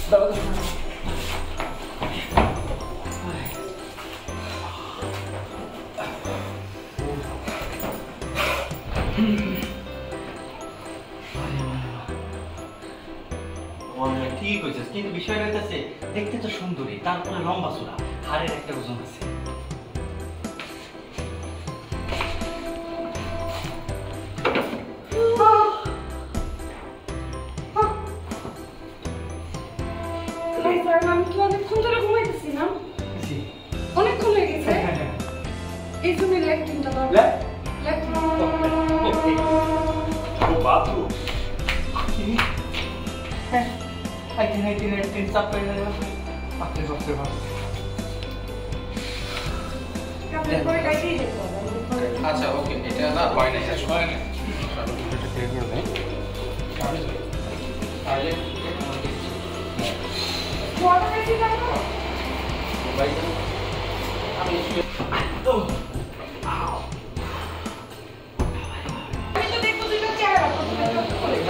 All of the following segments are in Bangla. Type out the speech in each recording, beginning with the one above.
ঠিক হয়েছে, কিন্তু বিষয় হইতেছে দেখতে তো সুন্দরী, তারপরে লম্বা চূড়া, হাড়ের একটা ওজন আছে। আমি তো অনেকক্ষণ ধরে ঘুমাইতেছি না, অনেকক্ষণ হয়ে গেছে, এই জন্য ল্যাট্রিনটা দরকার। বাথরুম আচ্ছা ওকে, এটা না হয় না সময় না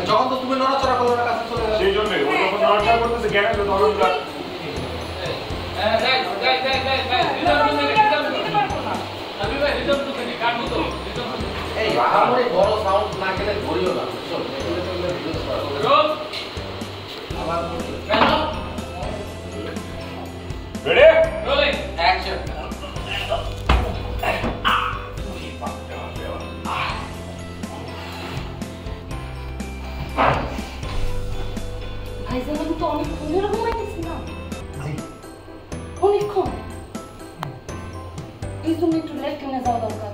যখন তো তুমি নড়াচড়া করো না কাছে চলে যাবে, সেই জন্য ও যখন নড়াচড়া করতেছে জ্ঞান হলো তখন এই আমার বড় সাউন্ড না গেলে ধরিও না, চল এগুলো তো ভিডিও করা আবার রেডি রোলিং অ্যাকশন। ভাইজান আমি তো অনেকক্ষণ ধরে ঘুমাইতেছি না, অনেকক্ষণ, এই জন্য একটু ল্যাট্রিনে যাওয়া দরকার।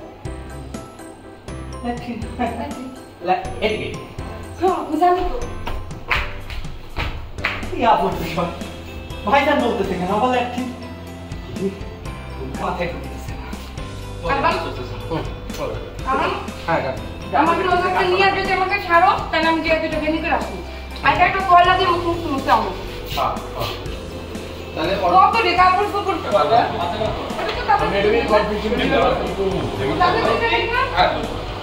আমি জানি তো। ভাইজান বলতেছে কেন আবার ল্যাট্রিন? মাথায় ঢুকতেছে না। আমাকে নজরটা নিয়ে যদি আমাকে ছাড়ো তাহলে আমি গিয়ে দুটো ভেঙে রাখবো, আর একটা কয়লা দিয়ে মুখ মুখতে আমার তাহলে কত রে কাপড় কাপড় আমি এর কনফিউশন দিতে পারবো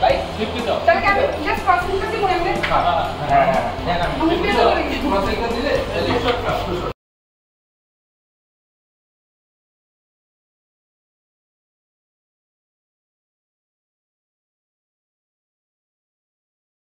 ভাই লিখতে দাও, তাহলে আমি জাস্ট পার্সেন্ট করতে বলে আমি হ্যাঁ আমি পেয়ে যাবো। তোমার থেকে দিলে